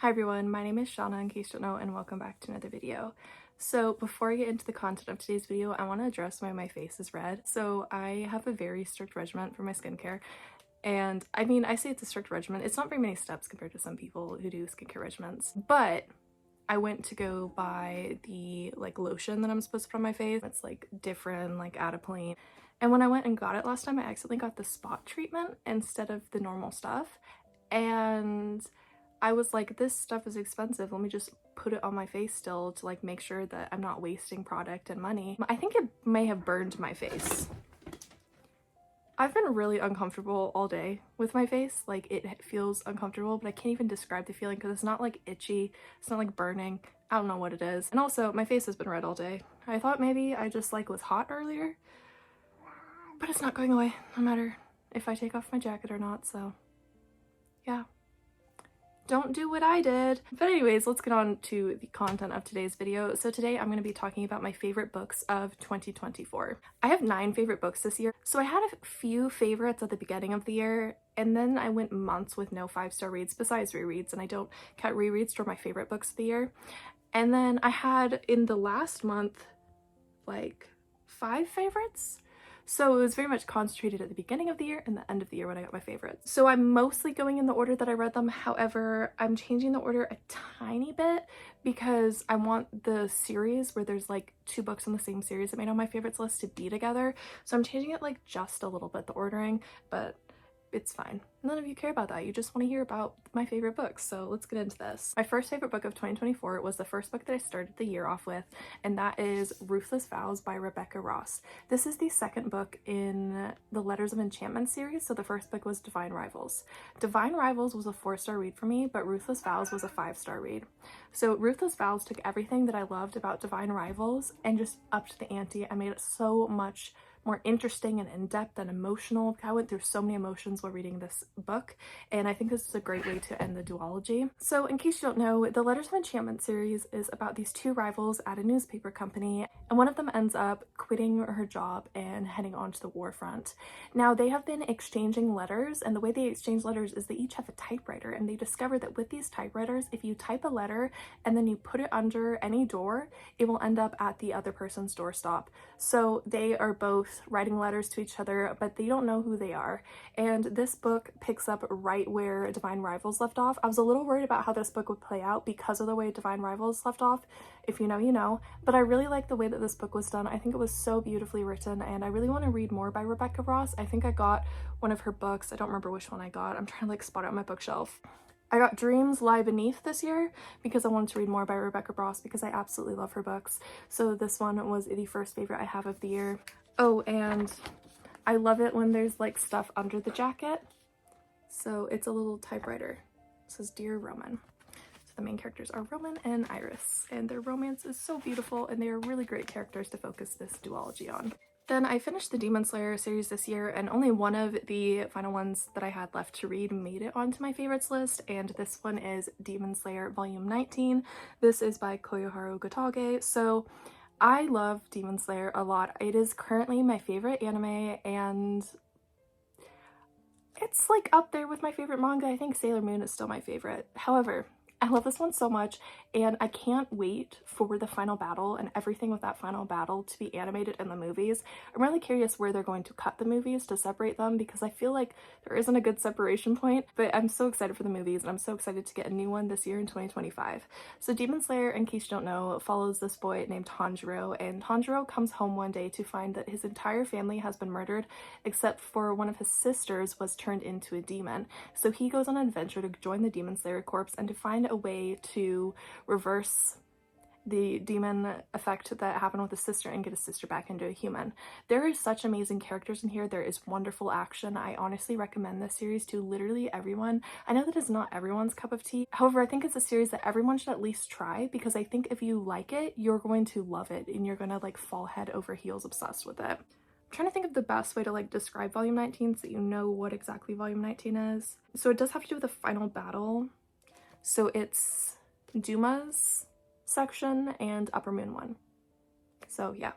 Hi everyone, my name is Shauna in case you don't know, and welcome back to another video. So before I get into the content of today's video, I want to address why my face is red. So I have a very strict regimen for my skincare. And I mean, I say it's a strict regimen. It's not very many steps compared to some people who do skincare regimens. But I went to go buy the lotion that I'm supposed to put on my face. It's different, Adapalene. And when I went and got it last time, I accidentally got the spot treatment instead of the normal stuff. And I was like, this stuff is expensive. Let me just put it on my face still to make sure that I'm not wasting product and money. I think it may have burned my face. I've been really uncomfortable all day with my face. It feels uncomfortable, but I can't even describe the feeling because it's not itchy. It's not burning. I don't know what it is. And also my face has been red all day. I thought maybe I just was hot earlier, but it's not going away no matter if I take off my jacket or not. So yeah. Don't do what I did. But anyways, let's get on to the content of today's video. So today I'm going to be talking about my favorite books of 2024. I have 9 favorite books this year. So I had a few favorites at the beginning of the year, and then I went months with no 5-star reads besides rereads, and I don't count rereads for my favorite books of the year. And then I had in the last month 5 favorites. So it was very much concentrated at the beginning of the year and the end of the year when I got my favorites. So I'm mostly going in the order that I read them. However, I'm changing the order a tiny bit because I want the series where there's 2 books in the same series that made on my favorites list to be together. So I'm changing it just a little bit, the ordering, but it's fine. None of you care about that. You just want to hear about my favorite books. So let's get into this. My first favorite book of 2024 was the first book that I started the year off with, and that is Ruthless Vows by Rebecca Ross. This is the second book in the Letters of Enchantment series. So the first book was Divine Rivals. Divine Rivals was a 4-star read for me, but Ruthless Vows was a 5-star read. So Ruthless Vows took everything that I loved about Divine Rivals and just upped the ante. I made it so much more interesting and in-depth and emotional. I went through so many emotions while reading this book, and I think this is a great way to end the duology. So in case you don't know, the Letters of Enchantment series is about these 2 rivals at a newspaper company, and one of them ends up quitting her job and heading on to the war front. Now they have been exchanging letters, and the way they exchange letters is they each have a typewriter, and they discover that with these typewriters, if you type a letter and then you put it under any door, it will end up at the other person's doorstep. So they are both writing letters to each other, but they don't know who they are. And this book picks up right where Divine Rivals left off. I was a little worried about how this book would play out because of the way Divine Rivals left off. If you know, you know. But I really like the way that this book was done. I think it was so beautifully written, and I really want to read more by Rebecca Ross. I think I got one of her books. I don't remember which one I got. I'm trying to spot it on my bookshelf. I got Dreams Lie Beneath this year because I wanted to read more by Rebecca Ross because I absolutely love her books. So this one was the first favorite I have of the year. Oh, and I love it when there's stuff under the jacket. So it's a little typewriter. It says Dear Roman. So the main characters are Roman and Iris, and their romance is so beautiful, and they are really great characters to focus this duology on. Then I finished the Demon Slayer series this year, and only one of the final ones that I had left to read made it onto my favorites list, and this one is Demon Slayer Volume 19. This is by Koyoharu Gotage. So I love Demon Slayer a lot. It is currently my favorite anime, and it's up there with my favorite manga. I think Sailor Moon is still my favorite. However, I love this one so much, and I can't wait for the final battle and everything with that final battle to be animated in the movies. I'm really curious where they're going to cut the movies to separate them because I feel like there isn't a good separation point, but I'm so excited for the movies, and I'm so excited to get a new one this year in 2025. So Demon Slayer, in case you don't know, follows this boy named Tanjiro, and Tanjiro comes home one day to find that his entire family has been murdered except for one of his sisters was turned into a demon. So he goes on an adventure to join the Demon Slayer Corps and to find a way to reverse the demon effect that happened with his sister and get his sister back into a human. There is such amazing characters in here. There is wonderful action. I honestly recommend this series to literally everyone. I know that it's not everyone's cup of tea. However, I think it's a series that everyone should at least try because I think if you like it, you're going to love it and you're gonna fall head over heels obsessed with it. I'm trying to think of the best way to describe Volume 19 so that you know what exactly Volume 19 is. So it does have to do with the final battle. So it's Duma's section and Upper Moon one. So yeah,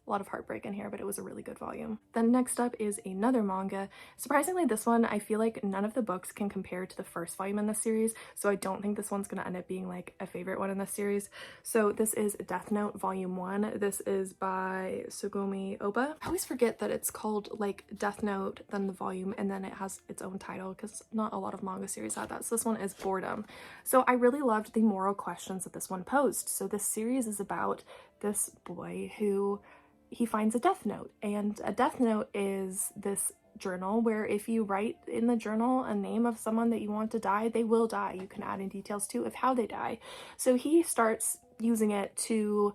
a lot of heartbreak in here, but it was a really good volume. Then next up is another manga. Surprisingly, this one, I feel like none of the books can compare to the first volume in the series, so I don't think this one's gonna end up being like a favorite one in the series. So this is Death Note Volume 1. This is by Sugumi Oba. I always forget that it's called like Death Note, then the volume, and then it has its own title, because not a lot of manga series have that. So this one is Boredom. So I really loved the moral questions that this one posed. So this series is about this boy who he finds a death note, and a death note is this journal where if you write in the journal a name of someone that you want to die, they will die. You can add in details too of how they die. So he starts using it to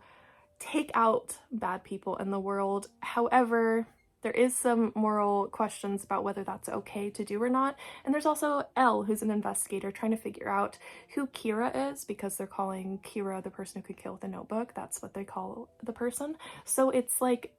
take out bad people in the world. However, there is some moral questions about whether that's okay to do or not. And there's also Elle, who's an investigator trying to figure out who Kira is, because they're calling Kira the person who could kill with a notebook. That's what they call the person. So it's like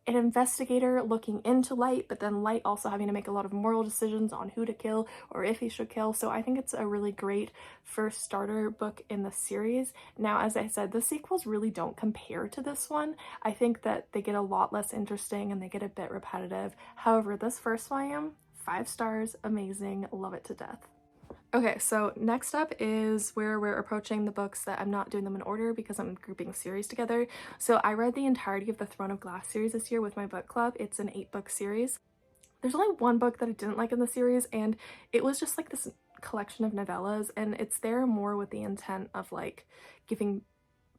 an investigator looking into Light, but then Light also having to make a lot of moral decisions on who to kill or if he should kill. So I think it's a really great first starter book in the series. Now, as I said, the sequels really don't compare to this one. I think that they get a lot less interesting and they get a bit repetitive. However, this first volume, 5 stars, amazing, love it to death. Okay, so next up is where we're approaching the books that I'm not doing them in order because I'm grouping series together. So I read the entirety of the Throne of Glass series this year with my book club. It's an 8-book series. There's only one book that I didn't like in the series, and it was just like this collection of novellas, and it's there more with the intent of like giving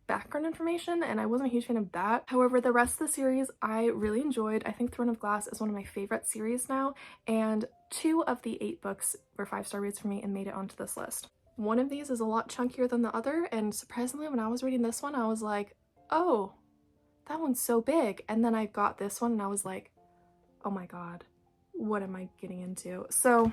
background information, and I wasn't a huge fan of that. However, the rest of the series I really enjoyed. I think Throne of Glass is one of my favorite series now, and 2 of the 8 books were 5-star reads for me and made it onto this list. One of these is a lot chunkier than the other, and surprisingly when I was reading this one I was like, oh, that one's so big, and then I got this one and I was like, oh my god, what am I getting into? So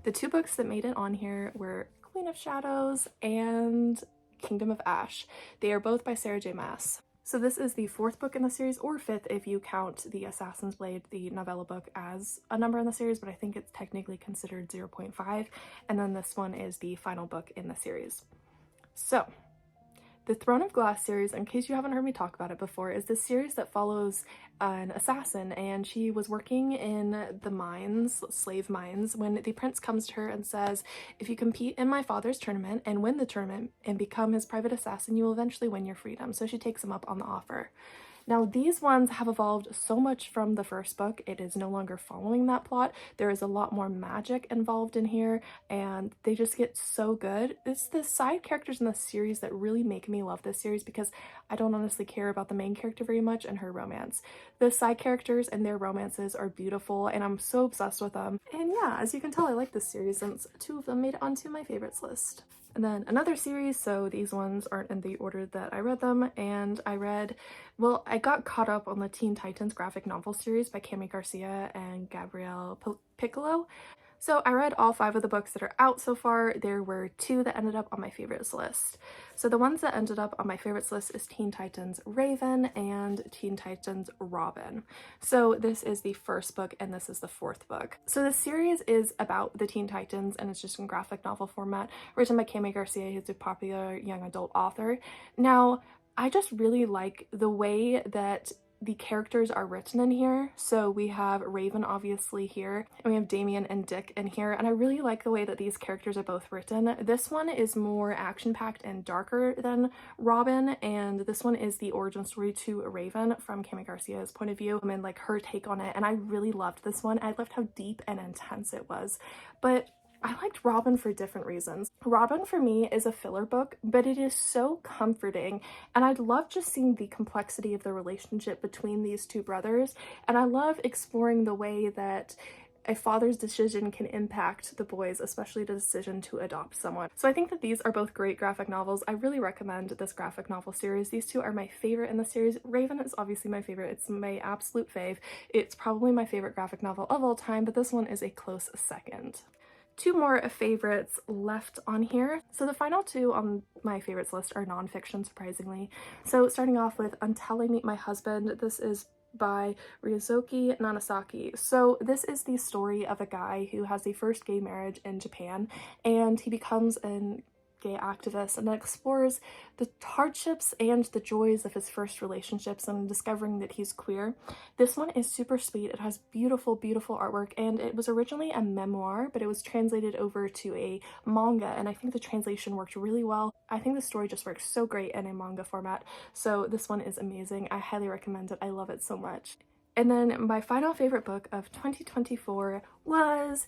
the 2 books that made it on here were Queen of Shadows and Kingdom of Ash. They are both by Sarah J. Maas. So this is the 4th book in the series, or 5th if you count the Assassin's Blade, the novella book, as a number in the series, but I think it's technically considered 0.5. And then this one is the final book in the series. So the Throne of Glass series, in case you haven't heard me talk about it before, is this series that follows an assassin, and she was working in the mines, slave mines, when the prince comes to her and says, if you compete in my father's tournament and win the tournament and become his private assassin, you will eventually win your freedom. So she takes him up on the offer. Now, these ones have evolved so much from the first book. It is no longer following that plot. There is a lot more magic involved in here, and they just get so good. It's the side characters in the series that really make me love this series, because I don't honestly care about the main character very much and her romance. The side characters and their romances are beautiful, and I'm so obsessed with them. And yeah, as you can tell, I like this series since 2 of them made it onto my favorites list. And then another series, so these ones aren't in the order that I read them, and I got caught up on the Teen Titans graphic novel series by Cami Garcia and Gabrielle Piccolo. So I read all 5 of the books that are out so far. There were 2 that ended up on my favorites list. So the ones that ended up on my favorites list is Teen Titans Raven and Teen Titans Robin. So this is the 1st book and this is the 4th book. So the series is about the Teen Titans, and it's just in graphic novel format, written by Cami Garcia, who's a popular young adult author. Now, I just really like the way that the characters are written in here. So we have Raven obviously here, and we have Damien and Dick in here, and I really like the way that these characters are both written. This one is more action-packed and darker than Robin, and this one is the origin story to Raven from Cami Garcia's point of view and like her take on it, and I really loved this one. I loved how deep and intense it was. But I liked Robin for different reasons. Robin for me is a filler book, but it is so comforting, and I love just seeing the complexity of the relationship between these 2 brothers, and I love exploring the way that a father's decision can impact the boys, especially the decision to adopt someone. So I think that these are both great graphic novels. I really recommend this graphic novel series. These 2 are my favorite in the series. Raven is obviously my favorite. It's my absolute fave. It's probably my favorite graphic novel of all time, but this one is a close second. 2 more favorites left on here. So the final 2 on my favorites list are nonfiction, surprisingly. So starting off with Until I Meet My Husband. This is by Ryosuke Nanasaki. So this is the story of a guy who has the first gay marriage in Japan, and he becomes an gay activist, and it explores the hardships and the joys of his first relationships and discovering that he's queer. This one is super sweet. It has beautiful, beautiful artwork, and it was originally a memoir, but it was translated over to a manga, and I think the translation worked really well. I think the story just works so great in a manga format, so this one is amazing. I highly recommend it. I love it so much. And then my final favorite book of 2024 was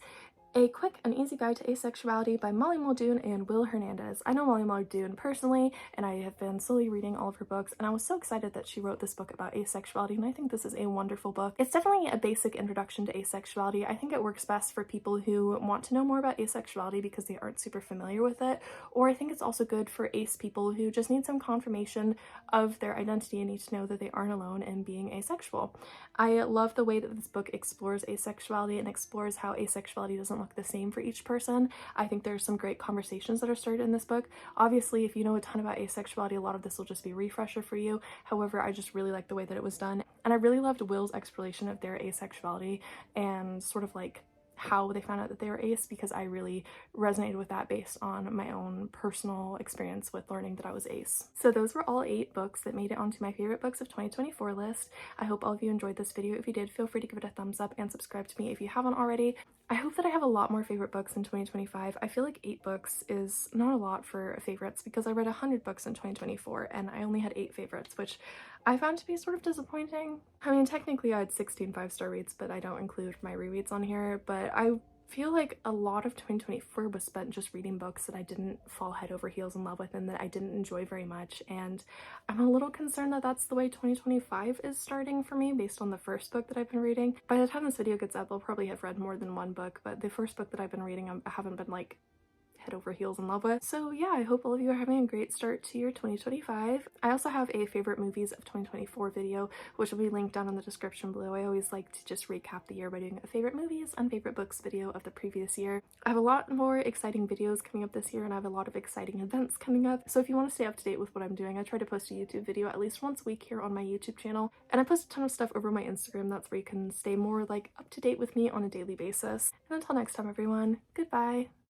A Quick and Easy Guide to Asexuality by Molly Muldoon and Will Hernandez. I know Molly Muldoon personally, and I have been slowly reading all of her books, and I was so excited that she wrote this book about asexuality, and I think this is a wonderful book. It's definitely a basic introduction to asexuality. I think it works best for people who want to know more about asexuality because they aren't super familiar with it, or I think it's also good for ace people who just need some confirmation of their identity and need to know that they aren't alone in being asexual. I love the way that this book explores asexuality and explores how asexuality doesn't look the same for each person. I think there's some great conversations that are started in this book. Obviously, if you know a ton about asexuality, a lot of this will just be a refresher for you. However, I just really like the way that it was done. And I really loved Will's exploration of their asexuality and sort of like how they found out that they were ace, because I really resonated with that based on my own personal experience with learning that I was ace. So those were all 8 books that made it onto my favorite books of 2024 list. I hope all of you enjoyed this video. If you did, feel free to give it a thumbs up and subscribe to me if you haven't already. I hope that I have a lot more favorite books in 2025. I feel like 8 books is not a lot for favorites because I read 100 books in 2024 and I only had 8 favorites, which I found to be sort of disappointing. I mean, technically I had 16 5-star reads, but I don't include my rereads on here, but I feel like a lot of 2024 was spent just reading books that I didn't fall head over heels in love with and that I didn't enjoy very much, and I'm a little concerned that that's the way 2025 is starting for me based on the first book that I've been reading. By the time this video gets up, I'll probably have read more than one book, but the first book that I've been reading I haven't been like head over heels in love with. So yeah, I hope all of you are having a great start to your 2025. I also have a favorite movies of 2024 video, which will be linked down in the description below. I always like to just recap the year by doing a favorite movies and favorite books video of the previous year. I have a lot more exciting videos coming up this year, and I have a lot of exciting events coming up. So if you want to stay up to date with what I'm doing, I try to post a YouTube video at least once a week here on my YouTube channel, and I post a ton of stuff over my Instagram. That's where you can stay more like up to date with me on a daily basis. And until next time, everyone, goodbye.